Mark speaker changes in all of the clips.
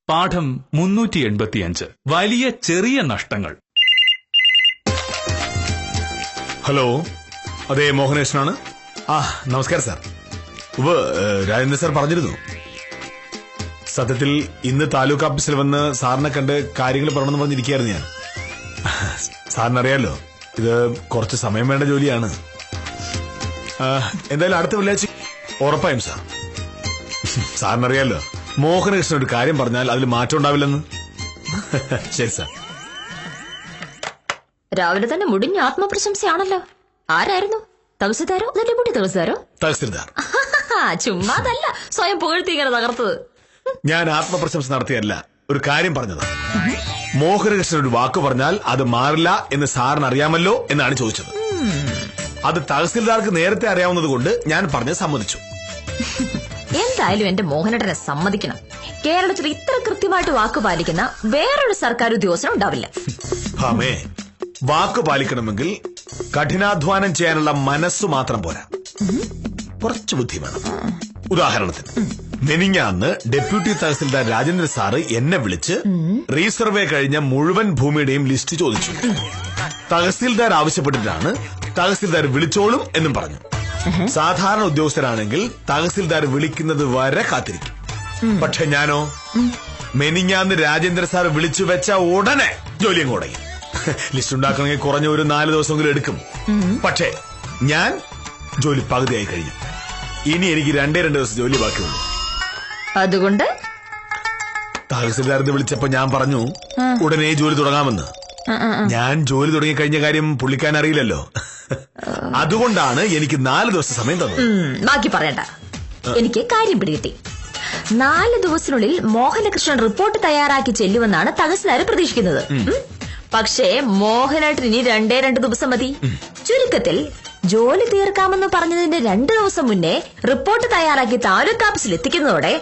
Speaker 1: പാഠം 385. വലിയ ചെറിയ നഷ്ടങ്ങൾ.
Speaker 2: ഹലോ, അതെ, മോഹനേഷനാണ്. നമസ്കാരം സാർ. രാജേന്ദ്രൻ സാർ പറഞ്ഞിരുന്നു. സത്യത്തിൽ ഇന്ന് താലൂക്ക് ഓഫീസിൽ വന്ന് സാറിനെ കണ്ട് കാര്യങ്ങൾ പറയണമെന്ന് പറഞ്ഞിരിക്കുകയായിരുന്നു ഞാൻ. സാറിനറിയാലോ, ഇത് കുറച്ച് സമയം വേണ്ട ജോലിയാണ്. എന്തായാലും അടുത്ത വെള്ളിയാഴ്ച ഉറപ്പായും സാർ. സാറിനറിയാലോ, മോഹനകൃഷ്ണൻ ഒരു കാര്യം പറഞ്ഞാൽ അതിൽ മാറ്റം ഉണ്ടാവില്ലെന്ന്. ശരി സാർ.
Speaker 3: രാവിലെ തന്നെ മുടിഞ്ഞ ആത്മപ്രശംസയാണല്ലോ. ആരായിരുന്നു? തഹസിൽദാരോ ഡെപ്യൂട്ടി തഹസിൽദാരോ?
Speaker 2: തഹസിൽദാർ.
Speaker 3: ചുമ്മാതല്ല സ്വയം പുകഴ്ത്തി ഇങ്ങനെ തകർത്തത്.
Speaker 2: ഞാൻ ആത്മപ്രശംസ നടത്തിയല്ല, ഒരു കാര്യം പറഞ്ഞത്. മോഹനകൃഷ്ണൻ ഒരു വാക്ക് പറഞ്ഞാൽ അത് മാറില്ല എന്ന് സാറിന് അറിയാമല്ലോ എന്നാണ് ചോദിച്ചത്. അത് തഹസിൽദാർക്ക് നേരത്തെ അറിയാവുന്നത് കൊണ്ട് ഞാൻ പറഞ്ഞ് സമ്മതിച്ചു.
Speaker 3: എന്തായാലും എന്റെ മോഹനേട്ടനെ സമ്മതിക്കണം. കേരളത്തിൽ ഇത്ര കൃത്യമായിട്ട് വാക്ക് പാലിക്കുന്ന വേറൊരു സർക്കാർ ഉദ്യോഗസ്ഥനും ഉണ്ടാവില്ല.
Speaker 2: ഭാമേ, വാക്ക് പാലിക്കണമെങ്കിൽ കഠിനാധ്വാനം ചെയ്യാനുള്ള മനസ്സു മാത്രം പോരാ, കുറച്ച് ബുദ്ധി വേണം. ഉദാഹരണത്തിന്, മെനിഞ്ഞാന്ന് ഡെപ്യൂട്ടി തഹസിൽദാർ രാജേന്ദ്രൻ സാറ് എന്നെ വിളിച്ച് റീസർവേ കഴിഞ്ഞ മുഴുവൻ ഭൂമിയുടെയും ലിസ്റ്റ് ചോദിച്ചു. തഹസിൽദാർ ആവശ്യപ്പെട്ടിട്ടാണ് തഹസിൽദാർ വിളിച്ചോളും എന്നും പറഞ്ഞു. സാധാരണ ഉദ്യോഗസ്ഥരാണെങ്കിൽ തഹസിൽദാർ വിളിക്കുന്നത് വരെ കാത്തിരിക്കും. പക്ഷെ ഞാനോ, മെനിഞ്ഞാന്ന് രാജേന്ദ്ര സാർ വിളിച്ചു വെച്ച ഉടനെ ജോലിയും തുടങ്ങി. ലിസ്റ്റ് ഉണ്ടാക്കണമെങ്കിൽ കുറഞ്ഞ ഒരു 4 ദിവസമെങ്കിലും എടുക്കും. പക്ഷേ ഞാൻ ജോലി പകുതിയായി കഴിഞ്ഞു. ഇനി എനിക്ക് 2 ദിവസം ജോലി ബാക്കിയുള്ളൂ.
Speaker 3: അതുകൊണ്ട്
Speaker 2: തഹസിൽദാർ വിളിച്ചപ്പോ ഞാൻ പറഞ്ഞു ഉടനെ ജോലി തുടങ്ങാമെന്ന്. ഞാൻ ജോലി തുടങ്ങി കഴിഞ്ഞ കാര്യം പുള്ളിക്കാൻ അറിയില്ലല്ലോ. അതുകൊണ്ടാണ് എനിക്ക് 4 ദിവസം സമയം തന്നത്.
Speaker 3: ബാക്കി പറയണ്ട, എനിക്ക് കാര്യം പിടികിട്ടി. 4 ദിവസത്തിനുള്ളിൽ മോഹനകൃഷ്ണൻ റിപ്പോർട്ട് തയ്യാറാക്കി ചെല്ലുമെന്നാണ് തഹസിൽദാർ പ്രതീക്ഷിക്കുന്നത്. പക്ഷേ മോഹനേട്ടൻ ഇനി 2 ദിവസം മതി. ചുരുക്കത്തിൽ ജോലി തീർക്കാമെന്ന് പറഞ്ഞതിന്റെ 2 ദിവസം മുന്നേ റിപ്പോർട്ട് തയ്യാറാക്കി താലൂക്ക് ഓഫീസിൽ എത്തിക്കുന്നതോടെ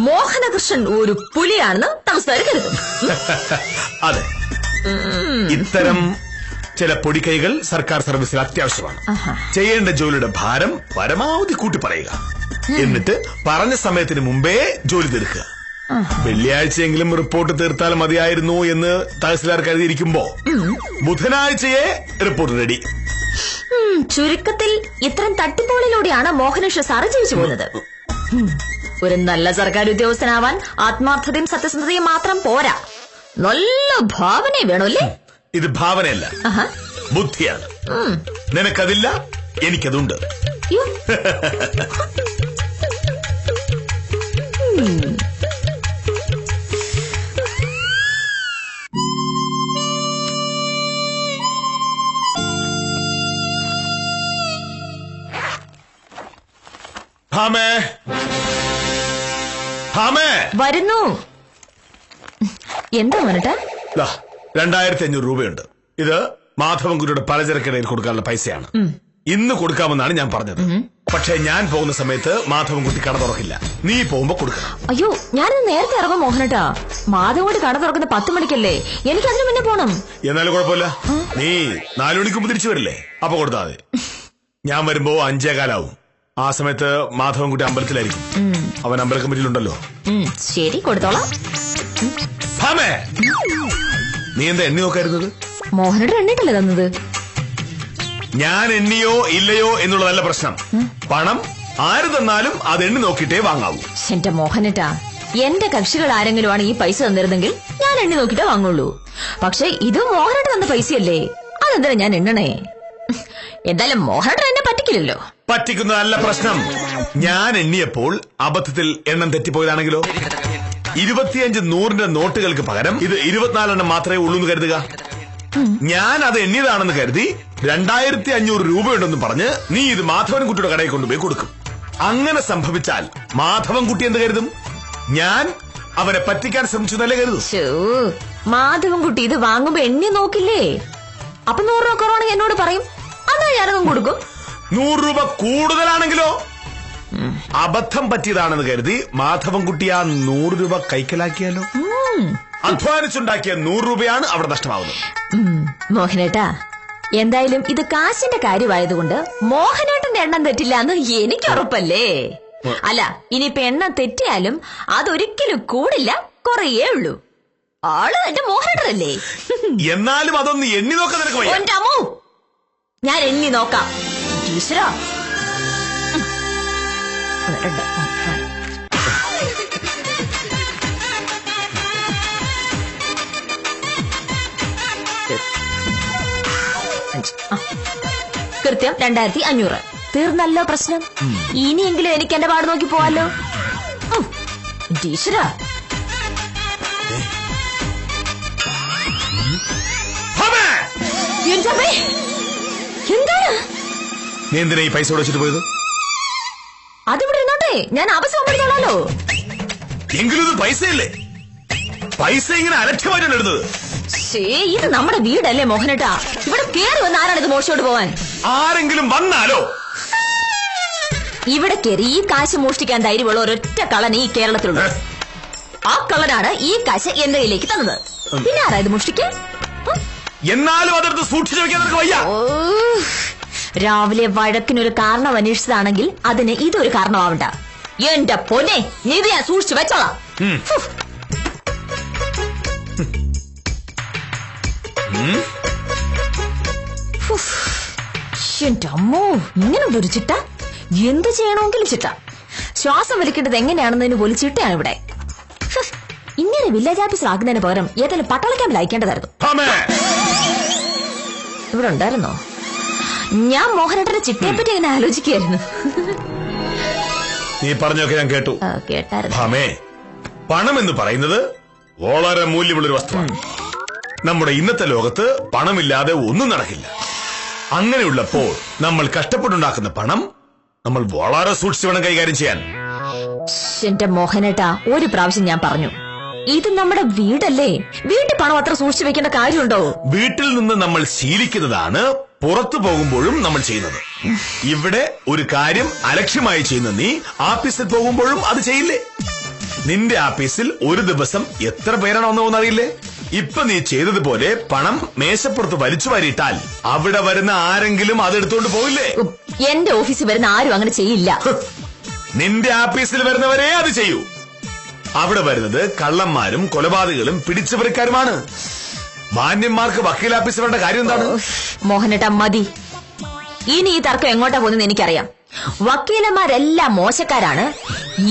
Speaker 3: മോഹനകൃഷ്ണൻ ഒരു പുലിയാണെന്ന് തഹസിൽദാർ കരുതും.
Speaker 2: അതെ, ഇത്തരം ചില പൊടിക്കൈകൾ സർക്കാർ സർവീസിൽ അത്യാവശ്യമാണ്. ചെയ്യേണ്ട ജോലിയുടെ ഭാരം പരമാവധി കൂട്ടി പറയുക, എന്നിട്ട് പറഞ്ഞ സമയത്തിന് മുമ്പേ ജോലി തീർക്കുക. വെള്ളിയാഴ്ചയെങ്കിലും റിപ്പോർട്ട് തീർത്താൽ മതിയായിരുന്നു എന്ന് തഹസിൽദാർ കരുതിയിരിക്കുമ്പോ ബുധനാഴ്ചയെ റിപ്പോർട്ട് റെഡി.
Speaker 3: ചുരുക്കത്തിൽ ഇത്തരം തട്ടിപ്പുകളിലൂടെയാണ് മോഹനകൃഷ്ണൻ സാറ് ജീവിച്ചു പോകുന്നത്. ഒരു നല്ല സർക്കാർ ഉദ്യോഗസ്ഥനാവാൻ ആത്മാർത്ഥതയും സത്യസന്ധതയും മാത്രം പോരാ, നല്ല ഭാവനയും വേണമല്ലേ?
Speaker 2: ഇത് ഭാവനയല്ല, ബുദ്ധിയാണ്. നിനക്കതില്ല, എനിക്കതുണ്ട്. ഭാമേ, ഭാമേ,
Speaker 3: വരുന്നു. എന്താ മോനേട്ടാ?
Speaker 2: 2500 രൂപയുണ്ട്. ഇത് മാധവൻകുട്ടിയുടെ പലചരക്കിടയിൽ കൊടുക്കാനുള്ള പൈസയാണ്. ഇന്ന് കൊടുക്കാമെന്നാണ് ഞാൻ പറഞ്ഞത്. പക്ഷെ ഞാൻ പോകുന്ന സമയത്ത് മാധവൻകുട്ടി കട തുറക്കില്ല. നീ പോകുമ്പോ കൊടുക്കണം.
Speaker 3: അയ്യോ, ഞാനിന്ന് നേരത്തെ ഇറങ്ങും മോഹനേട്ടാ. മാധവൻകുട്ടി കട തുറക്കുന്ന 10 മണിക്കല്ലേ, എനിക്ക് അതിന് മുന്നേ പോണം.
Speaker 2: എന്നാലും കുഴപ്പമില്ല, നീ 4 മണിക്ക് മുമ്പ് തിരിച്ചു വരില്ലേ, അപ്പൊ കൊടുത്താൽ മതി. ഞാൻ വരുമ്പോ 5:15 ആ സമയത്ത് മാധവൻകുട്ടി അമ്പലത്തിലായിരിക്കും. അവൻ അമ്പല കമ്മിറ്റിയിലുണ്ടല്ലോ.
Speaker 3: ശരി, കൊടുത്തോളാം.
Speaker 2: നീ എന്താ എണ്ണി നോക്കായിരുന്നത്?
Speaker 3: മോഹനേട്ടൻ എണ്ണിട്ടല്ലേ തന്നത്?
Speaker 2: ഞാൻ എണ്ണിയോ ഇല്ലയോ എന്നുള്ളതല്ല പ്രശ്നം. പണം ആര് തന്നാലും അത് എണ്ണി നോക്കിയിട്ടേ വാങ്ങാവൂ.
Speaker 3: എന്റെ മോഹനേട്ടാ, എന്റെ കക്ഷികൾ ആരെങ്കിലും ആണ് ഈ പൈസ തന്നിരുന്നെങ്കിൽ ഞാൻ എണ്ണി നോക്കിട്ടേ വാങ്ങുള്ളൂ. പക്ഷെ ഇത് മോഹനേട്ടൻ തന്ന പൈസയല്ലേ, അതെന്താ ഞാൻ എണ്ണണേ? എന്തായാലും മോഹനേട്ടൻ എന്നെ പറ്റിക്കില്ലല്ലോ.
Speaker 2: പറ്റിക്കുന്നതല്ല പ്രശ്നം. ഞാൻ എണ്ണിയപ്പോൾ അബദ്ധത്തിൽ എണ്ണം തെറ്റിപ്പോയതാണെങ്കിലോ? 25 100ന്റെ നോട്ടുകൾക്ക് പകരം ഇത് 24 മാത്രമേ ഉള്ളൂ എന്ന് കരുതുക. ഞാൻ അത് എണ്ണിയതാണെന്ന് കരുതി 2500 രൂപയുണ്ടെന്ന് പറഞ്ഞ് നീ ഇത് മാധവൻകുട്ടിയുടെ കടയിൽ കൊണ്ടുപോയി കൊടുക്കും. അങ്ങനെ സംഭവിച്ചാൽ മാധവൻകുട്ടി എന്ത് കരുതും? ഞാൻ അവനെ പറ്റിക്കാൻ ശ്രമിച്ചു എന്നല്ലേ കരുതും.
Speaker 3: മാധവൻകുട്ടി ഇത് വാങ്ങുമ്പോ എണ്ണി നോക്കില്ലേ? അപ്പൊ 100 രൂപ കുറവാണെങ്കിൽ എന്നോട് പറയും, അന്നാ ഞാനതും കൊടുക്കും.
Speaker 2: 100 രൂപ കൂടുതലാണെങ്കിലോ? അബദ്ധം പറ്റിയതാണെന്ന് കരുതി മാധവൻകുട്ടി ആ 100 രൂപ കൈക്കലാക്കിയാലോ? അധ്വാനിച്ചുണ്ടാക്കിയ 100 രൂപയാണ് അവിടെ നഷ്ടമാവുന്നത്.
Speaker 3: മോഹനേട്ടാ, എന്തായാലും ഇത് കാശിന്റെ കാര്യമായതുകൊണ്ട് മോഹനേട്ടന്റെ എണ്ണം തെറ്റില്ല എന്ന് എനിക്ക് ഉറപ്പല്ലേ? അല്ല ഇനിയിപ്പൊ എണ്ണം തെറ്റിയാലും അതൊരിക്കലും കൂടില്ല, കുറയേ ഉള്ളൂ. ആള് എന്റെ മോഹനല്ലേ.
Speaker 2: എന്നാലും അതൊന്ന് എണ്ണി നോക്കാൻ നിനക്ക് വയ്യ.
Speaker 3: എന്റെ അമ്മോ, ഞാൻ എണ്ണി നോക്കാം. ഈശ്വരാ. 1 2 കൃത്യം 2500. തീർന്നല്ലോ പ്രശ്നം. ഇനിയെങ്കിലും എനിക്ക് എന്റെ പാട് നോക്കി പോവാലോ. ഈശ്വരാ. എന്താണ്
Speaker 2: നീ എന്തിനാ ഈ പൈസ വെച്ചിട്ട് പോയത്?
Speaker 3: അതിവിടെ ഇരുന്നോട്ടെ, ഞാൻ ആവശ്യം പഠിച്ചോളാലോ.
Speaker 2: എങ്കിലും ഇത് പൈസയല്ലേ? പൈസ ഇങ്ങനെ അലക്ഷ്യമായിട്ടാണ് എടുത്തത്.
Speaker 3: ഇത് നമ്മുടെ വീടല്ലേ മോഹനേട്ടാ, ഇവിടെ കേറി വന്ന് ആരാണ് ഇത് മോഷിച്ചോട്ട് പോവാൻ?
Speaker 2: ആരെങ്കിലും വന്നാലോ?
Speaker 3: ഇവിടെ കയറി ഈ കാശ് മോഷ്ടിക്കാൻ ധൈര്യമുള്ള ഒരൊറ്റ കള്ളൻ ഈ കേരളത്തിലുണ്ട്. ആ കള്ളനാണ് ഈ കാശ് എന്റെ കയ്യിലേക്ക് തന്നത്. പിന്നെ ആരാ ഇത് മോഷ്ടിക്കാൻ?
Speaker 2: എന്നാലും അതെടുത്ത് സൂക്ഷിച്ചു വെക്കാൻ നിനക്ക് വയ്യ.
Speaker 3: രാവിലെ വഴക്കിനൊരു കാരണം അന്വേഷിച്ചതാണെങ്കിൽ അതിന് ഇതൊരു കാരണമാവണ്ട. എന്റെ പൊന്നെ, നീ ഇത് ഞാൻ സൂക്ഷിച്ചു വെച്ചോളാം. എന്റെ അമ്മോ, ഇങ്ങനെ ഒരു ചിട്ട. എന്ത് ചെയ്യണമെങ്കിലും ചിട്ട. ശ്വാസം വലിക്കേണ്ടത് എങ്ങനെയാണെന്നതിന് പോലും ചിട്ടയാണ് ഇവിടെ. ഇങ്ങനെ വില്ലേജ് ഓഫീസറാക്കുന്നതിന് പകരം ഏതെങ്കിലും പട്ടാള ക്യാമ്പിൽ അയക്കേണ്ടതായിരുന്നു. ഇവിടെ ഉണ്ടായിരുന്നോ? ഞാൻ മോഹനേട്ടന്റെ ചിട്ടയെ പറ്റി ഇങ്ങനെ ആലോചിക്കുകയായിരുന്നു.
Speaker 2: നീ പറഞ്ഞൊക്കെ ഞാൻ കേട്ടു.
Speaker 3: കേട്ടായിരുന്നു.
Speaker 2: പണം എന്ന് പറയുന്നത് വളരെ മൂല്യമുള്ളൊരു വസ്തുവാണ്. നമ്മുടെ ഇന്നത്തെ ലോകത്ത് പണമില്ലാതെ ഒന്നും നടക്കില്ല. അങ്ങനെയുള്ളപ്പോൾ നമ്മൾ കഷ്ടപ്പെട്ടുണ്ടാക്കുന്ന പണം നമ്മൾ വളരെ സൂക്ഷിച്ചു വേണം കൈകാര്യം ചെയ്യാൻ.
Speaker 3: എന്റെ മോഹനേട്ടാ, ഒരു പ്രാവശ്യം ഞാൻ പറഞ്ഞു, ഇത് നമ്മുടെ വീടല്ലേ, വീട്ടിൽ പണം അത്ര സൂക്ഷിച്ചു വെക്കേണ്ട കാര്യമുണ്ടോ?
Speaker 2: വീട്ടിൽ നിന്ന് നമ്മൾ ശീലിക്കുന്നതാണ് പുറത്തു പോകുമ്പോഴും നമ്മൾ ചെയ്യുന്നത്. ഇവിടെ ഒരു കാര്യം അലക്ഷ്യമായി ചെയ്യുന്ന നീ ആഫീസിൽ പോകുമ്പോഴും അത് ചെയ്യില്ലേ? നിന്റെ ആഫീസിൽ ഒരു ദിവസം എത്ര പേരാണ് വന്നു പോകുന്നറിയില്ലേ? ഇപ്പൊ നീ ചെയ്തതുപോലെ പണം മേശപ്പുറത്ത് വലിച്ചു വാരിയിട്ടാൽ അവിടെ വരുന്ന ആരെങ്കിലും അതെടുത്തോണ്ട് പോയില്ലേ?
Speaker 3: എന്റെ ഓഫീസിൽ വരുന്ന ആരും അങ്ങനെ ചെയ്യില്ല.
Speaker 2: നിന്റെ ആഫീസിൽ വരുന്നവരെ അത് ചെയ്യൂ. അവിടെ വരുന്നത് കള്ളന്മാരും കൊലപാതകളും പിടിച്ചുപറിക്കാരുമാണ്. മാന്യന്മാർക്ക് വക്കീൽ ആഫീസ് വേണ്ട കാര്യം എന്താണ്?
Speaker 3: മോഹനേട്ടാ മതി. ഇനി ഈ തർക്കം എങ്ങോട്ടാ പോകുന്നത് എനിക്കറിയാം. വക്കീലന്മാരെല്ലാം മോശക്കാരാണ്.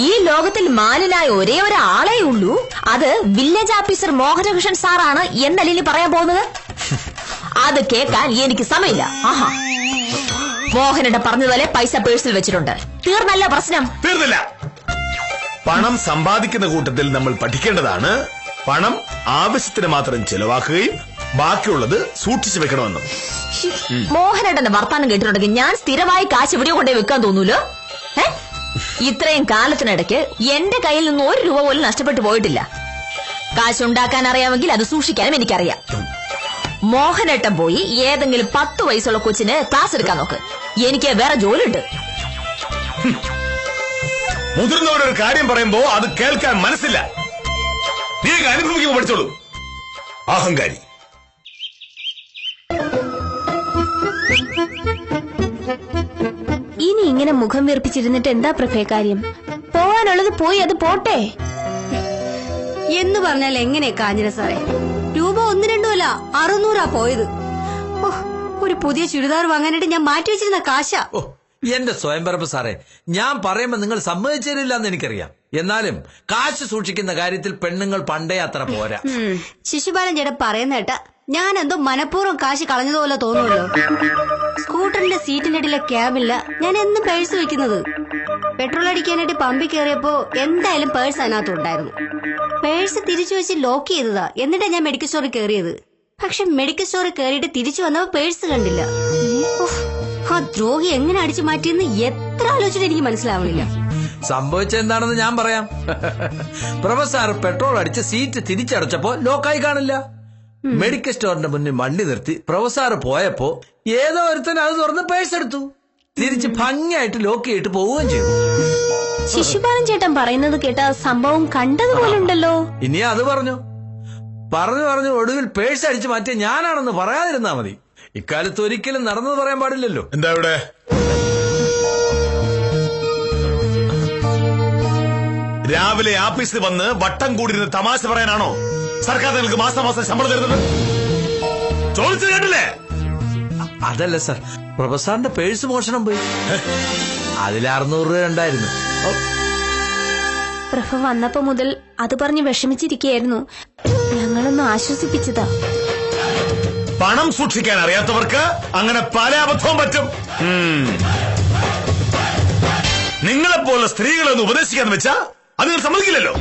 Speaker 3: ഈ ലോകത്തിൽ മാന്യനായ ഒരേ ഒരാളേ ഉള്ളൂ, അത് വില്ലേജ് ഓഫീസർ മോഹനകൃഷ്ണൻ സാറാണ് എന്നല്ലേ ഇനി പറയാൻ പോകുന്നത്? അത് കേൾക്കാൻ എനിക്ക് സമയമില്ല. ആഹാ, മോഹനേട്ട പറഞ്ഞതുപോലെ പൈസ പേഴ്സിൽ വെച്ചിട്ടുണ്ട്. തീർന്നല്ല പ്രശ്നം?
Speaker 2: തീർന്നില്ല. പണം സമ്പാദിക്കുന്ന കൂട്ടത്തിൽ നമ്മൾ പഠിക്കേണ്ടതാണ് പണം ആവശ്യത്തിന് മാത്രം ചെലവാക്കുകയും ബാക്കിയുള്ളത് സൂക്ഷിച്ചു വെക്കണമെന്നും.
Speaker 3: മോഹനേട്ടന്റെ വർത്താനം കേട്ടിട്ടുണ്ടെങ്കിൽ ഞാൻ സ്ഥിരമായി കാശ് ഇവിടെ കൊണ്ടേ വെക്കാൻ തോന്നൂലോ. ഇത്രയും കാലത്തിനിടയ്ക്ക് എന്റെ കയ്യിൽ നിന്ന് 1 രൂപ പോലും നഷ്ടപ്പെട്ടു പോയിട്ടില്ല. കാശുണ്ടാക്കാൻ അറിയാമെങ്കിൽ അത് സൂക്ഷിക്കാനും എനിക്കറിയാം. മോഹനേട്ടൻ പോയി ഏതെങ്കിലും 10 വയസ്സുള്ള കൊച്ചിന് ക്ലാസ് എടുക്കാൻ നോക്ക്. എനിക്ക് വേറെ ജോലിയുണ്ട്.
Speaker 2: മുതിർന്നവരൊരു കാര്യം പറയുമ്പോ അത് കേൾക്കാൻ മനസ്സില്ല. നീ അനുഭവിക്കുമ്പോ പഠിച്ചോളൂ. അഹങ്കാരി.
Speaker 4: ഇനി ഇങ്ങനെ മുഖം വീർപ്പിച്ചിരുന്നിട്ട് എന്താ പ്രഭേ കാര്യം? പോവാനുള്ളത് പോയി, അത് പോട്ടെ
Speaker 5: എന്ന് പറഞ്ഞാൽ എങ്ങനെ കാഞ്ഞിര സാറേ? രൂപ 1-2 അല്ല 600 പോയത്. ഒരു പുതിയ ചുരിദാർ വാങ്ങാനായിട്ട് ഞാൻ മാറ്റി വെച്ചിരുന്ന കാശാ.
Speaker 6: എന്റെ സ്വയംപരമ്പ സാറേ, ഞാൻ പറയുമ്പോ നിങ്ങൾ സമ്മതിച്ചില്ല എന്ന് എനിക്കറിയാം. എന്നാലും കാശ് സൂക്ഷിക്കുന്ന കാര്യത്തിൽ പെണ്ണുങ്ങൾ പണ്ടേ അത്ര പോരാ.
Speaker 5: ശിശുപാലൻ ചേട്ടൻ പറയുന്ന കേട്ട ഞാൻ എന്തോ മനഃപൂർവ്വം കാശ് കളഞ്ഞതുപോലെ തോന്നുമല്ലോ. സ്കൂട്ടറിന്റെ സീറ്റിനടിയിലെ ക്യാബില്ല ഞാൻ എന്നും പേഴ്സ് വെക്കുന്നത്. പെട്രോൾ അടിക്കാനായിട്ട് പമ്പിൽ കയറിയപ്പോ എന്തായാലും പേഴ്സ് അതിനകത്തുണ്ടായിരുന്നു. പേഴ്സ് തിരിച്ചു വെച്ച് ലോക്ക് ചെയ്തതാ. എന്നിട്ടാ ഞാൻ മെഡിക്കൽ സ്റ്റോറിൽ കയറിയത്. പക്ഷെ മെഡിക്കൽ സ്റ്റോറിൽ കയറിയിട്ട് തിരിച്ചു വന്നപ്പോ പേഴ്സ് കണ്ടില്ല. ആ ദ്രോഹി എങ്ങനെ അടിച്ചു മാറ്റിയെന്ന് എത്ര ആലോചിച്ചിട്ട് എനിക്ക് മനസ്സിലാവണില്ല.
Speaker 6: സംഭവിച്ചെന്താണെന്ന് ഞാൻ പറയാം. പ്രൊഫസർ പെട്രോൾ അടിച്ച് സീറ്റ് തിരിച്ചടച്ചപ്പോ ലോക്കായി കാണില്ല. മെഡിക്കൽ സ്റ്റോറിന്റെ മുന്നിൽ വണ്ടി നിർത്തി പ്രൊഫസർ പോയപ്പോ ഏതോ ഒരുത്തൻ അത് തുറന്ന് പേഴ്സ് എടുത്തു. തിരിച്ച് ഭംഗിയായിട്ട് ലോക്ക് ചെയ്തിട്ട് പോവുകയും ചെയ്തു.
Speaker 4: ശിശുപാലൻ ചേട്ടൻ പറയുന്നത് കേട്ട സംഭവം കണ്ടതുപോലെ ഉണ്ടല്ലോ.
Speaker 6: ഇനി അത് പറഞ്ഞു ഒടുവിൽ പേഴ്സ് അടിച്ചു മാറ്റിയ ഞാനാണെന്ന് പറയാതിരുന്നാ മതി. ഇക്കാലത്ത് ഒരിക്കലും നടന്നത് പറയാൻ പാടില്ലല്ലോ.
Speaker 2: എന്താ ഇവിടെ? രാവിലെ ആഫീസിൽ വന്ന് വട്ടം കൂടിയിരുന്ന് തമാശ പറയാനാണോ സർക്കാർ നിങ്ങൾക്ക് മാസം മാസം ശമ്പളം തരുന്നത്? ചോദിച്ചു കേട്ടില്ലേ?
Speaker 6: അതല്ല സർ, പ്രൊഫസറിന്റെ പേഴ്സ് മോഷണം പോയി. അതിൽ 600 രൂപ ഉണ്ടായിരുന്നു.
Speaker 4: പ്രഭ വന്നപ്പോ മുതൽ അത് പറഞ്ഞ് വിഷമിച്ചിരിക്കുകയായിരുന്നു. ഞങ്ങളൊന്ന് ആശ്വസിപ്പിച്ചതാ.
Speaker 2: പണം സൂക്ഷിക്കാൻ അറിയാത്തവർക്ക് അങ്ങനെ പല അബദ്ധവും പറ്റും. നിങ്ങളെപ്പോലുള്ള സ്ത്രീകളെ ഒന്ന് ഉപദേശിക്കാന്ന് വെച്ചാ അത് നിങ്ങൾ സമ്മതിക്കില്ലല്ലോ.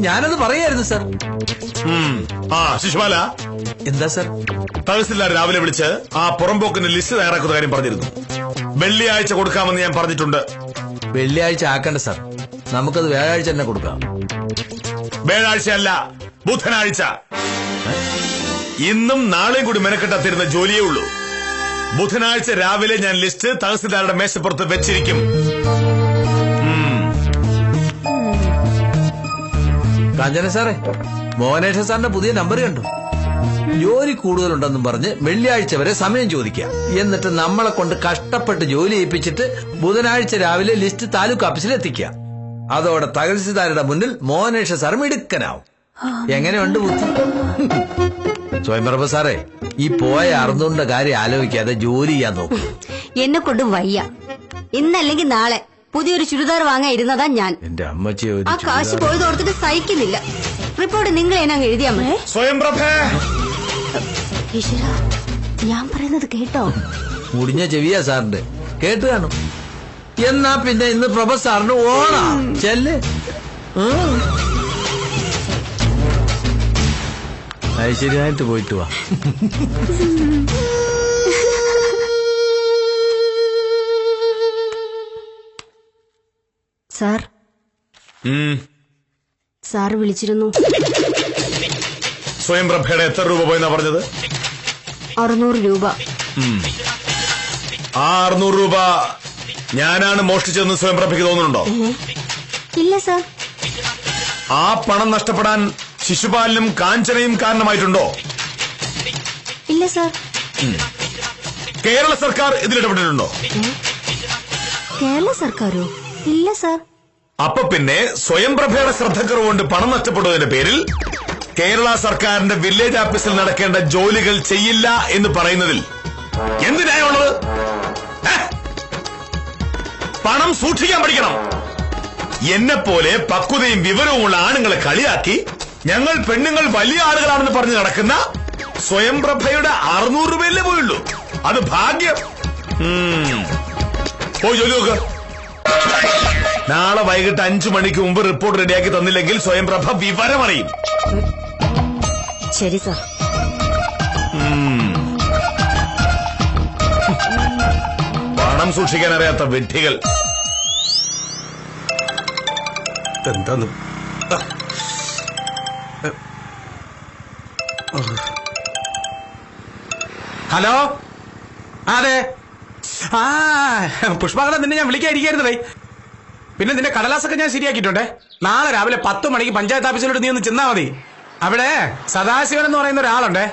Speaker 6: ഞാനത് പറയായിരുന്നു സർ.
Speaker 2: ശിശുപാല,
Speaker 6: എന്താ സർ?
Speaker 2: തഹസിൽദാർ രാവിലെ വിളിച്ച് ആ പുറംപോക്കിന്റെ ലിസ്റ്റ് തയ്യാറാക്കുന്ന കാര്യം പറഞ്ഞിരുന്നു. വെള്ളിയാഴ്ച കൊടുക്കാമെന്ന് ഞാൻ പറഞ്ഞിട്ടുണ്ട്.
Speaker 6: വെള്ളിയാഴ്ച ആക്കണ്ട സർ, നമുക്കത് വ്യാഴാഴ്ച തന്നെ കൊടുക്കാം.
Speaker 2: വ്യാഴാഴ്ചയല്ല, ബുധനാഴ്ച. ഇന്നും നാളെയും കൂടി മെനക്കെട്ടാത്തിരുന്ന ജോലിയേ ഉള്ളൂ. ബുധനാഴ്ച രാവിലെ ഞാൻ ലിസ്റ്റ് തഹസിൽദാരുടെ മേശപ്പുറത്ത് വെച്ചിരിക്കും.
Speaker 6: കാഞ്ചന സാറേ, മോഹനേഷ സാറിന്റെ പുതിയ നമ്പർ കണ്ടു. ജോലി കൂടുതലുണ്ടെന്നും പറഞ്ഞ് വെള്ളിയാഴ്ച വരെ സമയം ചോദിക്കാം. എന്നിട്ട് നമ്മളെ കൊണ്ട് കഷ്ടപ്പെട്ട് ജോലി ചെയ്യിപ്പിച്ചിട്ട് ബുധനാഴ്ച രാവിലെ ലിസ്റ്റ് താലൂക്ക് ഓഫീസിൽ എത്തിക്കുക. അതോടെ തഹസിൽദാരുടെ മുന്നിൽ മോഹനേഷ സാർ മിടുക്കനാവും. എങ്ങനെയുണ്ട് ബുദ്ധി? സ്വയംപ്രഭ സാറേ, ഈ പോയ 600 കാര്യം ആലോചിക്കാതെ ജോലി ചെയ്യാൻ നോക്കും.
Speaker 5: എന്നെ കൊണ്ടും വയ്യ. ഇന്നല്ലെങ്കിൽ നാളെ പുതിയൊരു ചുരിദാർ വാങ്ങാൻ ഇരുന്നതാ ഞാൻ.
Speaker 6: എന്റെ അമ്മച്ചി
Speaker 5: ആ കാശ് പോയത് ഓർത്തിട്ട് സഹിക്കുന്നില്ല. റിപ്പോർട്ട് നിങ്ങൾ എന്നങ്ങ് എഴുതിയാ മതി.
Speaker 2: സ്വയംപ്രഭേ,
Speaker 5: ഈശ്വരാ, ഞാൻ പറയുന്നത് കേട്ടോ?
Speaker 6: മുടിഞ്ഞ ചെവിയാ സാറിന്റെ, കേട്ട് കാണും. എന്നാ പിന്നെ ഇന്ന് പ്രൊഫസറിന് ഓണാ ചെല്ല്. ഐശ്വര്യമായിട്ട് പോയിട്ട് വാ.
Speaker 5: സാർ, സാർ വിളിച്ചിരുന്നു.
Speaker 2: സ്വയംപ്രഭയുടെ എത്ര രൂപ പോയെന്നാ പറഞ്ഞത്?
Speaker 5: 600 രൂപ.
Speaker 2: ആ 600 രൂപ ഞാനാണ് മോഷ്ടിച്ചതെന്ന് സ്വയംപ്രഭയ്ക്ക് തോന്നുന്നുണ്ടോ?
Speaker 5: ഇല്ല സാർ.
Speaker 2: ആ പണം നഷ്ടപ്പെടാൻ ശിശുപാലനും കാഞ്ചനയും കാരണമായിട്ടുണ്ടോ?
Speaker 5: ഇല്ല സാർ.
Speaker 2: കേരള സർക്കാർ ഇതിലിടപെട്ടിട്ടുണ്ടോ?
Speaker 5: കേരള സർക്കാരോ? ഇല്ല സാർ.
Speaker 2: അപ്പൊ പിന്നെ സ്വയംപ്രഭയുടെ ശ്രദ്ധക്കുറവുകൊണ്ട് പണം നഷ്ടപ്പെടുന്നതിന്റെ പേരിൽ കേരള സർക്കാരിന്റെ വില്ലേജ് ഓഫീസിൽ നടക്കേണ്ട ജോലികൾ ചെയ്യില്ല എന്ന് പറയുന്നതിൽ എന്ത് ന്യായമുള്ളത്? പണം സൂക്ഷിക്കാൻ പഠിക്കണം. എന്നെപ്പോലെ പക്വതയും വിവരവുമുള്ള ആണുങ്ങളെ കളിയാക്കി ഞങ്ങൾ പെണ്ണുങ്ങൾ വലിയ ആളുകളാണെന്ന് പറഞ്ഞ് നടക്കുന്ന സ്വയംപ്രഭയുടെ 600 രൂപയല്ലേ പോയുള്ളൂ. അത് ഭാഗ്യം. പോയി ജോലി നോക്ക്. നാളെ വൈകിട്ട് 5 മണിക്ക് മുമ്പ് റിപ്പോർട്ട് റെഡിയാക്കി തന്നില്ലെങ്കിൽ സ്വയംപ്രഭ വിവരമറിയും.
Speaker 5: ശരി സാർ.
Speaker 2: പണം സൂക്ഷിക്കാൻ അറിയാത്ത വിഡ്ഢികൾ. എന്താന്ന്?
Speaker 7: ഹലോ, അതെ. പുഷ്പകളെ നിന്നെ ഞാൻ വിളിക്കാതിരിക്കായിരുന്നു ഭൈ. പിന്നെ നിന്റെ കടലാസൊക്കെ ഞാൻ ശരിയാക്കിയിട്ടുണ്ടേ. നാളെ രാവിലെ 10 മണിക്ക് പഞ്ചായത്ത് ഓഫീസിലോട്ട് നീ ഒന്ന് ചെന്നാ മതി. അവിടെ സദാശിവൻ എന്ന് പറയുന്ന ഒരാളുണ്ടേ,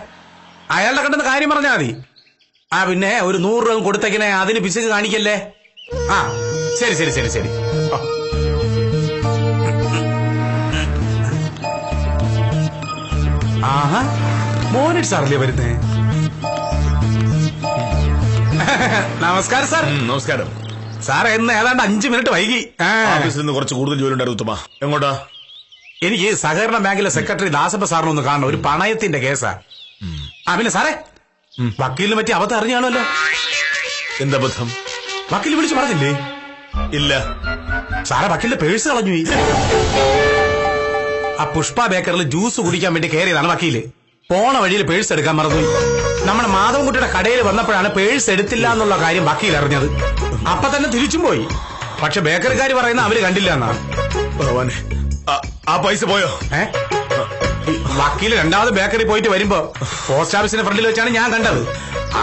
Speaker 7: അയാളുടെ കണ്ടെന്ന് കാര്യം പറഞ്ഞാൽ മതി. പിന്നെ ഒരു 100 രൂപ കൊടുത്തേക്കിനെ, അതിന് പിശുക്ക് കാണിക്കല്ലേ. ശരി ശരി ശരി ശരി. ആഹാ, മോനിട്ട് സാറല്ലേ വരുന്നേ. നമസ്കാരം സാർ.
Speaker 2: നമസ്കാരം
Speaker 7: സാറേ, ഇന്ന് ഏതാണ്ട് 5 മിനിറ്റ് വൈകി.
Speaker 2: ഓഫീസിൽ നിന്ന് കുറച്ച് കൂടുതൽ ജോലി ഉണ്ടായിരുന്നു. ഉത്തമ, എങ്ങോട്ടാ?
Speaker 7: എനിക്ക് സഹകരണ ബാങ്കിലെ സെക്രട്ടറി ദാസപ്പ സാറിനെ ഒന്ന് കാണണം. ഒരു പണയത്തിന്റെ കേസാ. പിന്നെ സാറേ, വക്കീലിനെ പറ്റി അബദ്ധം അറിഞ്ഞാണല്ലോ.
Speaker 2: എന്താ ബന്ധം?
Speaker 7: വക്കീൽ വിളിച്ചു പറഞ്ഞില്ലേ?
Speaker 2: ഇല്ല
Speaker 7: സാറേ, വക്കീലിന്റെ പേഴ്സ് കളഞ്ഞു. ആ പുഷ്പ ബേക്കറിൽ ജ്യൂസ് കുടിക്കാൻ വേണ്ടി കയറിയതാണ് വക്കീല്. പോണ വഴിയിൽ പേഴ്സ് എടുക്കാൻ മറന്നുപോയി. നമ്മുടെ മാധവൻകുട്ടിയുടെ കടയിൽ വന്നപ്പോഴാണ് പേഴ്സ് എടുത്തില്ല എന്നുള്ള കാര്യം വക്കീൽ അറിഞ്ഞത്. അപ്പൊ തന്നെ തിരിച്ചും പോയി. പക്ഷെ ബേക്കറിക്കാർ പറയുന്ന അവര് കണ്ടില്ല എന്നാണ്.
Speaker 2: ആ പൈസ പോയോ?
Speaker 7: വക്കീല് രണ്ടാമത് ബേക്കറി പോയിട്ട് വരുമ്പോ പോസ്റ്റ് ഓഫീസിന്റെ ഫ്രണ്ടിൽ വെച്ചാണ് ഞാൻ കണ്ടത്.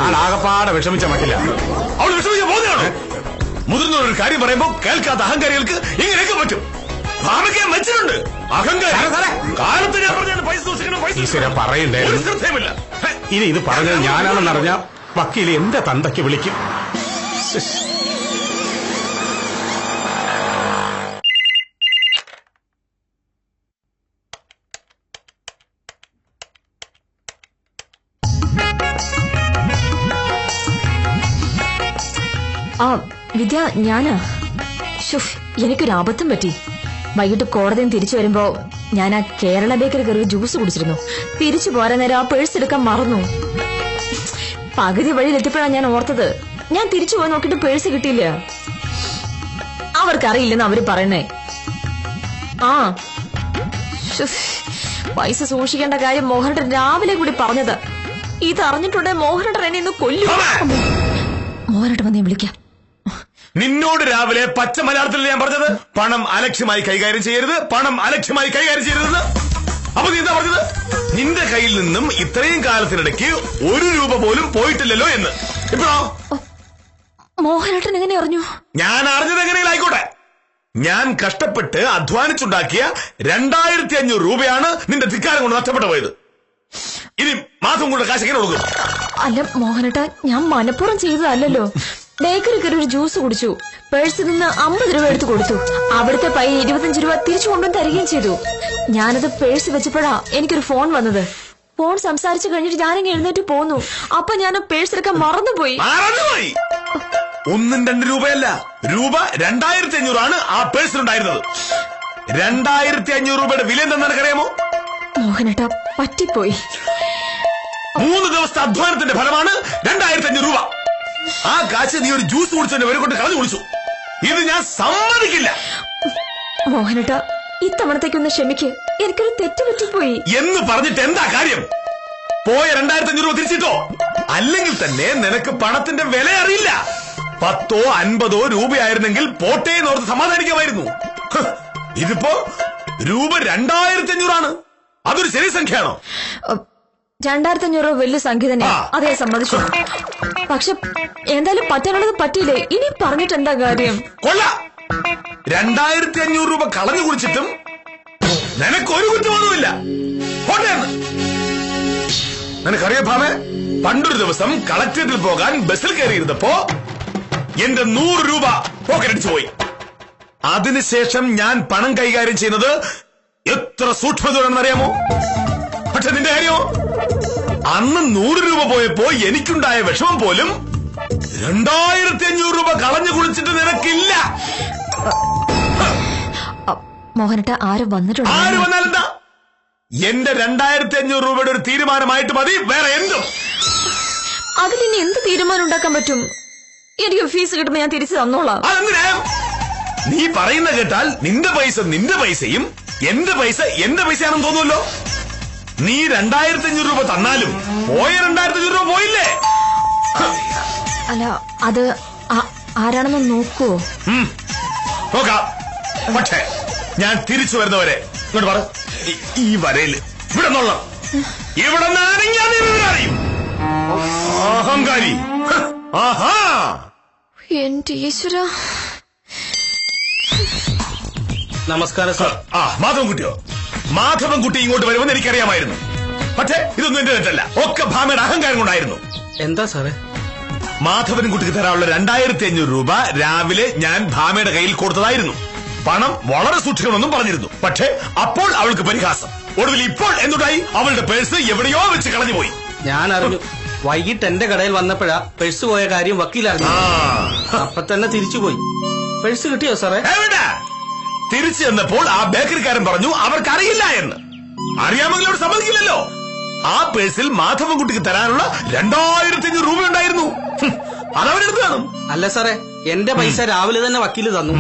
Speaker 7: ആളാകപ്പാടെ വിഷമിച്ച വക്കീല.
Speaker 2: അവള് വിഷമിച്ച പോകുന്നതാണോ? മുതിർന്ന ഒരു കാര്യം പറയുമ്പോ കേൾക്കാത്ത അഹങ്കാരികൾക്ക് ഇങ്ങനെയൊക്കെ പറ്റും. ഭാവിക്കാൻ വെച്ചിട്ടുണ്ട് അഹങ്കാരം. കാലത്ത് ഞാൻ പറഞ്ഞാണ് പൈസ സൂക്ഷിക്കണം.
Speaker 7: പറയണ്ടേ, ഇനി ഇത് പറഞ്ഞത് ഞാനാണെന്നറിഞ്ഞ വക്കീല് എന്റെ തന്തയ്ക്ക് വിളിക്കും.
Speaker 3: ആ വിദ്യ, ഞാനാ. എനിക്കൊരു അബദ്ധം പറ്റി. വൈകിട്ട് കോടതിയിൽ തിരിച്ചു വരുമ്പോ ഞാൻ ആ കേരള ബേക്കറി കയറി ജ്യൂസ് കുടിച്ചിരുന്നു. തിരിച്ചു പോരാൻ നേരം ആ പേഴ്സ് എടുക്കാൻ മറന്നു. പകുതി വഴിയിലെത്തിയപ്പോഴാണ് ഞാൻ ഓർത്തത്. ഞാൻ തിരിച്ചു പോയി നോക്കിയിട്ട് പേഴ്സ് കിട്ടിയില്ല. അവർക്കറിയില്ലെന്ന് അവര് പറയണേ. ആ പൈസ സൂക്ഷിക്കേണ്ട കാര്യം മോഹനേട്ടൻ രാവിലെ കൂടി പറഞ്ഞത്. ഇതറിഞ്ഞിട്ടുണ്ടെ മോഹനേട്ടൻ എന്നെ ഇന്ന് കൊല്ലും. മോഹനേട്ടൻ വന്നേ വിളിക്കാം.
Speaker 2: നിന്നോട് രാവിലെ പച്ച മലയാളത്തിൽ ഞാൻ പറഞ്ഞത് പണം അലക്ഷ്യമായി കൈകാര്യം ചെയ്യരുത്, പണം അലക്ഷ്യമായി കൈകാര്യം ചെയ്യരുതെന്ന്. അപ്പൊ നീ എന്താ പറഞ്ഞത്? നിന്റെ കയ്യിൽ നിന്നും ഇത്രയും കാലത്തിനിടയ്ക്ക് 1 രൂപ പോലും പോയിട്ടില്ലല്ലോ എന്ന്. ഇപ്പോഴോ?
Speaker 3: മോഹനേട്ടൻ എങ്ങനെ അറിഞ്ഞു?
Speaker 2: ഞാൻ അറിഞ്ഞത് എങ്ങനെയും ആയിക്കോട്ടെ. ഞാൻ കഷ്ടപ്പെട്ട് അധ്വാനിച്ചുണ്ടാക്കിയ 2500 രൂപയാണ് നിന്റെ ധിക്കാരം കൊണ്ട് നഷ്ടപ്പെട്ടു പോയത്. ഇനി മാസം കൊണ്ട് കാശ് എങ്ങനെ കൊടുക്കും?
Speaker 3: അല്ല മോഹനേട്ട, ഞാൻ മനഃപൂർവ്വം ചെയ്തതല്ലോ. ബേക്കറി കയറി ഒരു ജ്യൂസ് കുടിച്ചു. പേഴ്സിൽ നിന്ന് 50 രൂപ എടുത്ത് കൊടുത്തു. അവിടുത്തെ പൈ 25 രൂപ തിരിച്ചു കൊണ്ടുവന്ന് തരികയും ചെയ്തു. ഞാനത് പേഴ്സ് വെച്ചപ്പോഴാ എനിക്കൊരു ഫോൺ വന്നത്. ഫോൺ സംസാരിച്ചു കഴിഞ്ഞിട്ട് ഞാനങ്ങ് എഴുന്നേറ്റ് പോന്നു. അപ്പൊ ഞാൻ പേഴ്സ് എടുക്കാൻ മറന്നുപോയി.
Speaker 2: 1 2 രൂപയല്ല, രൂപ 2500 ആണ് ആ പേഴ്സിലുണ്ടായിരുന്നത്. 2500 രൂപയുടെ വില എന്താണെന്ന് നിനക്കറിയാമോ?
Speaker 3: മോഹനേട്ട, പറ്റിപ്പോയി.
Speaker 2: 3 ദിവസത്തെ അധ്വാനത്തിന്റെ ഫലമാണ് 2500 രൂപ. ആ കാശ് നീ ഒരു ജ്യൂസ് കുടിച്ചതിന്റെ പേരെ കൊണ്ട് കളഞ്ഞു കുടിച്ചു. ഇത് ഞാൻ സമ്മതിക്കില്ല.
Speaker 3: മോഹനേട്ട, ഇത്തവണത്തേക്കൊന്ന് ക്ഷമിക്ക്. എനിക്കൊരു തെറ്റ് പറ്റിപ്പോയി
Speaker 2: എന്ന് പറഞ്ഞിട്ട് എന്താ കാര്യം? പോയ 2500 രൂപ തിരിച്ചിട്ടോ? അല്ലെങ്കിൽ തന്നെ നിനക്ക് പണത്തിന്റെ വില അറിയില്ല. 10 50 രൂപയായിരുന്നെങ്കിൽ പോട്ടേ എന്നോർത്ത് സമാധാനിക്കാമായിരുന്നു. ഇതിപ്പോ രൂപ 2500 ആണ്. അതൊരു ശരി സംഖ്യയാണോ?
Speaker 3: 2500 രൂപ വലിയ സംഖ്യ തന്നെയാ. അതേ, സമ്മതിച്ചു. പക്ഷെ എന്തായാലും പറ്റാനുള്ളത് പറ്റിയില്ലേ. ഇനി പറഞ്ഞിട്ട് എന്താ കാര്യം?
Speaker 2: കൊള്ള 2500 രൂപ കളഞ്ഞു കുടിച്ചിട്ടും നിനക്കൊരു കുറ്റമൊന്നുമില്ല. നിനക്കറിയോ ഭാമേ, പണ്ടൊരു ദിവസം കളക്ടറേറ്റിൽ പോകാൻ ബസ്സിൽ കയറിയിരുന്നപ്പോ എന്റെ 100 രൂപ പോക്കറ്റടിച്ചു പോയി. അതിനുശേഷം ഞാൻ പണം കൈകാര്യം ചെയ്യുന്നത് എത്ര സൂക്ഷ്മതയാണെന്ന് അറിയാമോ? പക്ഷെ നിന്റെ കാര്യമോ? അന്ന് 100 രൂപ പോയപ്പോ എനിക്കുണ്ടായ വിഷമം പോലും 2500 രൂപ കളഞ്ഞു കുടിച്ചിട്ട് നിനക്കില്ല.
Speaker 3: മോഹനേട്ട, ആരും വന്നിട്ടുണ്ട്.
Speaker 2: ആര് വന്നാലെന്താ? എന്റെ 2500 രൂപയുടെ ഒരു തീരുമാനമായിട്ട് മതി വേറെ എന്തും.
Speaker 3: അതിലിനി എന്ത് തീരുമാനം ഉണ്ടാക്കാൻ പറ്റും? എനിക്ക് ഫീസ് കിട്ടുമ്പോ ഞാൻ തിരിച്ചു തന്നോളാം.
Speaker 2: അതെന്തിനാ? നീ പറയുന്ന കേട്ടാൽ നിന്റെ പൈസ നിന്റെ പൈസയും എന്റെ പൈസ എന്റെ പൈസയാണെന്ന് തോന്നുമല്ലോ. നീ 2500 രൂപ തന്നാലും പോയ 2500 രൂപ പോയില്ലേ?
Speaker 3: അല്ല, അത് ആരാണെന്ന് നോക്കുവോ?
Speaker 2: നോക്കാം. പക്ഷേ ഞാൻ തിരിച്ചു വരുന്നവരെ ഇങ്ങോട്ട് പറ. ഈ വരയിൽ ഇവിടെ നിന്നുള്ള ഇവിടെ അറിയും. അഹങ്കാരി. ആഹാ,
Speaker 3: എന്റെ ഈശ്വര.
Speaker 7: നമസ്കാരം സാർ.
Speaker 2: മാധവൻകുട്ടിയോ? മാധവൻകുട്ടി ഇങ്ങോട്ട് വരുമെന്ന് എനിക്കറിയാമായിരുന്നു. പക്ഷേ ഇതൊന്നും എന്റെ തെറ്റല്ല. ഒക്കെ ഭാമയുടെ അഹങ്കാരം കൊണ്ടായിരുന്നു.
Speaker 7: എന്താ സാറേ?
Speaker 2: മാധവൻകുട്ടിക്ക് തരാനുള്ള 2500 രൂപ രാവിലെ ഞാൻ ഭാമയുടെ കയ്യിൽ കൊടുത്തതായിരുന്നു. പണം വളരെ സൂക്ഷിക്കണമെന്നും പറഞ്ഞിരുന്നു. പക്ഷേ അപ്പോൾ അവൾക്ക് പരിഹാസം. ഒടുവിൽ ഇപ്പോൾ എന്തുണ്ടായി? അവളുടെ പേഴ്സ് എവിടെയോ വെച്ച് കളഞ്ഞുപോയി.
Speaker 7: ഞാൻ അറിഞ്ഞു. വൈകിട്ട് എന്റെ കടയിൽ വന്നപ്പോഴാ പേഴ്സ് പോയ കാര്യം വക്കീലറിഞ്ഞു. അപ്പൊ തന്നെ തിരിച്ചുപോയി. പേഴ്സ് കിട്ടിയോ സാറേ?
Speaker 2: എവിടെ? തിരിച്ചു ചെന്നപ്പോൾ ആ ബേക്കറിക്കാരൻ പറഞ്ഞു അവർക്കറിയില്ല എന്ന്. അറിയാമെങ്കിൽ അവർ സമ്മതിക്കില്ലല്ലോ. ആ പേഴ്സിൽ മാധവൻകുട്ടിക്ക് തരാനുള്ള 2500 രൂപ ഉണ്ടായിരുന്നു. അതവരെടുത്ത് കാണും.
Speaker 7: അല്ല സാറേ, എന്റെ പൈസ രാവിലെ തന്നെ വക്കീല് തന്നു.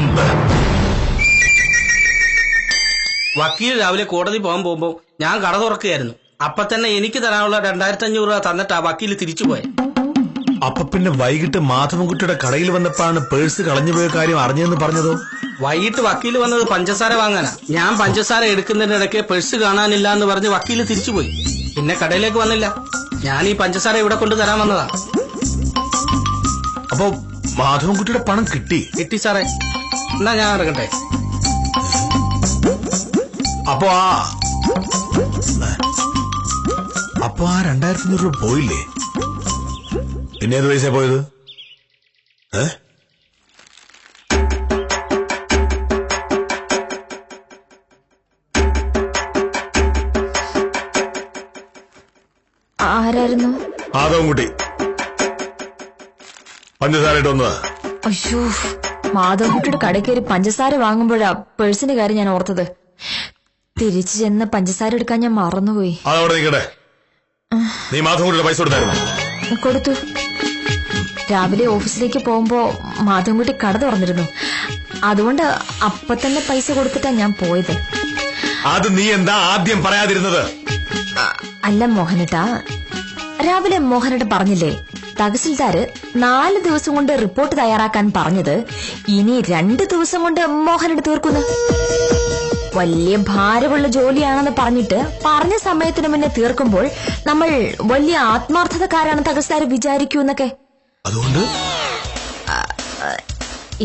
Speaker 7: വക്കീൽ രാവിലെ കോടതി പോകാൻ പോകുമ്പോ ഞാൻ കട തുറക്കുകയായിരുന്നു. അപ്പൊ തന്നെ എനിക്ക് തരാനുള്ള 2500 രൂപ തന്നിട്ടാ വക്കീല് തിരിച്ചുപോയെ.
Speaker 2: അപ്പൊ പിന്നെ വൈകിട്ട് മാധവൻകുട്ടിയുടെ കടയിൽ വന്നപ്പോഴാണ് പേഴ്സ് കളഞ്ഞുപോയ കാര്യം അറിഞ്ഞെന്ന് പറഞ്ഞതോ?
Speaker 7: വൈകിട്ട് വക്കീല് വന്നത് പഞ്ചസാര വാങ്ങാനാ. ഞാൻ പഞ്ചസാര എടുക്കുന്നതിനിടയ്ക്ക് പേഴ്സ് കാണാനില്ല എന്ന് പറഞ്ഞ് വക്കീല് തിരിച്ചുപോയി. പിന്നെ കടയിലേക്ക് വന്നില്ല. ഞാൻ ഈ പഞ്ചസാര ഇവിടെ കൊണ്ട് തരാൻ വന്നതാ.
Speaker 2: അപ്പൊ മാധവൻകുട്ടിയുടെ പണം കിട്ടി?
Speaker 7: കിട്ടി സാറേ. എന്നാ ഞാൻ ഇറങ്ങട്ടെ.
Speaker 2: അപ്പൊ ആ 2500 രൂപ പോയില്ലേ? പിന്നെ ഏത് പൈസ പോയത്?
Speaker 3: ആരായിരുന്നു?
Speaker 2: മാധവൻകുട്ടി പഞ്ചസാര ഇട്ട് വന്നതാ.
Speaker 3: അയ്യോ, മാധവക്കുട്ടിയുടെ കടയിൽ കയറി പഞ്ചസാര വാങ്ങുമ്പോഴാ പേഴ്സിന്റെ കാര്യം ഞാൻ ഓർത്തത്. തിരിച്ചു ചെന്ന് പഞ്ചസാര എടുക്കാൻ ഞാൻ മറന്നുപോയി.
Speaker 2: അതവിടെ നിൽക്കട്ടെ. നീ മാധവൻകുട്ടിയുടെ പൈസ കൊടുത്തായിരുന്നു?
Speaker 3: കൊടുത്തു. രാവിലെ ഓഫീസിലേക്ക് പോകുമ്പോ മാധവൻകുട്ടി കട തുറന്നിരുന്നു. അതുകൊണ്ട് അപ്പൊ തന്നെ പൈസ കൊടുത്തിട്ടാ ഞാൻ പോയത്.
Speaker 2: അത് നീ എന്താ ആദ്യം പറയാതിരുന്നത്?
Speaker 3: അല്ല മോഹനേട്ടാ, രാവിലെ മോഹനേട്ട പറഞ്ഞില്ലേ തഹസിൽദാര് 4 ദിവസം കൊണ്ട് റിപ്പോർട്ട് തയ്യാറാക്കാൻ പറഞ്ഞത് ഇനി 2 ദിവസം കൊണ്ട് മോഹനേട്ട തീർക്കുന്നു. വലിയ ഭാരമുള്ള ജോലിയാണെന്ന് പറഞ്ഞിട്ട് പറഞ്ഞ സമയത്തിന് മുന്നേ തീർക്കുമ്പോൾ നമ്മൾ വലിയ ആത്മാർത്ഥതക്കാരാണ് തഹസിൽദാർ വിചാരിക്കൂന്നൊക്കെ.
Speaker 2: അതുകൊണ്ട്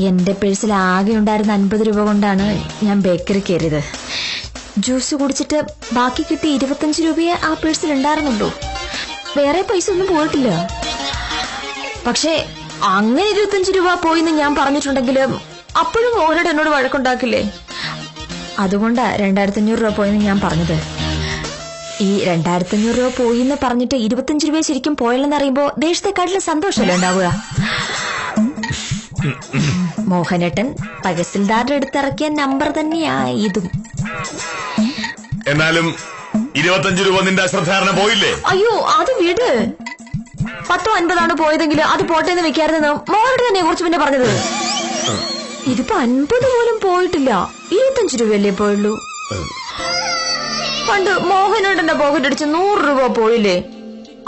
Speaker 3: എന്റെ പേഴ്സിൽ ആകെ ഉണ്ടായിരുന്ന 50 രൂപ കൊണ്ടാണ് ഞാൻ ബേക്കറി കയറിയത്. ജ്യൂസ് കുടിച്ചിട്ട് ബാക്കി കിട്ടി 25 രൂപയെ ആ പേഴ്സിൽ ഉണ്ടായിരുന്നുള്ളൂ. വേറെ പൈസ ഒന്നും പോയിട്ടില്ല. പക്ഷെ അങ്ങനെ 25 രൂപ പോയിന്ന് ഞാൻ പറഞ്ഞിട്ടുണ്ടെങ്കിൽ അപ്പോഴും മോഹനോട് എന്നോട് വഴക്കുണ്ടാക്കില്ലേ? അതുകൊണ്ടാ 2500 രൂപ പോയെന്ന് ഞാൻ പറഞ്ഞത്. ഈ 2500 രൂപ പോയിന്ന് പറഞ്ഞിട്ട് 25 രൂപ ശരിക്കും പോയല്ലെന്ന് അറിയുമ്പോ ദേശത്തെക്കാട്ടിലും സന്തോഷമല്ലേ ഉണ്ടാവുക? മോഹനേട്ടൻ തഹസിൽദാരുടെ അടുത്തിറക്കിയ നമ്പർ തന്നെയാ ഇതും.
Speaker 2: എന്നാലും 25 രൂപ നിന്റെ അശ്രദ്ധാരണ പോയില്ലേ?
Speaker 3: അയ്യോ, അത് വീട് 10-50 പോയതെങ്കിൽ അത് പോട്ടേന്ന് വെക്കാറുതെന്ന് മോഹനേട്ടൻ തന്നെ കുറച്ച് പിന്നെ പറഞ്ഞത്. ഇതിപ്പോ 50 പോലും പോയിട്ടില്ല, 25 രൂപയല്ലേ പോയുള്ളൂ. പണ്ട് മോഹനേട്ടന്റെ പോക്കറ്റ് അടിച്ച് 100 രൂപ പോയില്ലേ?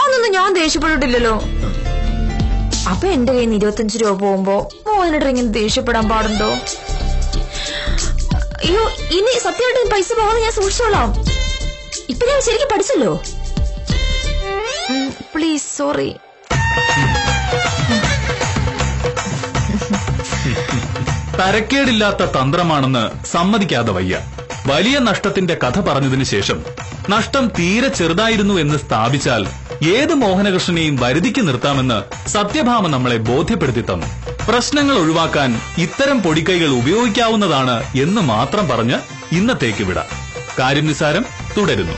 Speaker 3: അതൊന്നും ഞാൻ ദേഷ്യപ്പെട്ടിട്ടില്ലല്ലോ. അപ്പൊ എന്റെ കയ്യിൽ നിന്ന് 25 രൂപ പോകുമ്പോ മോഹനേട്ടൻ ഇങ്ങനെ ദേഷ്യപ്പെടാൻ പാടുണ്ടോ? അയ്യോ, ഇനി സത്യമായിട്ട് പൈസ പോകാതെ ഞാൻ സൂക്ഷിച്ചോളാം. ഇപ്പൊ ഞാൻ ശരിക്കും പഠിച്ചല്ലോ. Please, sorry.
Speaker 1: തരക്കേടില്ലാത്ത തന്ത്രമാണെന്ന് സമ്മതിക്കാതെ വയ്യ. വലിയ നഷ്ടത്തിന്റെ കഥ പറഞ്ഞതിന് ശേഷം നഷ്ടം തീരെ ചെറുതായിരുന്നു എന്ന് സ്ഥാപിച്ചാൽ ഏത് മോഹനകൃഷ്ണനെയും വരുതിക്ക് നിർത്താമെന്ന് സത്യഭാമ നമ്മളെ ബോധ്യപ്പെടുത്തി തന്നു. പ്രശ്നങ്ങൾ ഒഴിവാക്കാൻ ഇത്തരം പൊടിക്കൈകൾ ഉപയോഗിക്കാവുന്നതാണ് എന്ന് മാത്രം പറഞ്ഞ് ഇന്നത്തേക്ക് വിടാം. കാര്യം നിസ്സാരം തുടരുന്നു.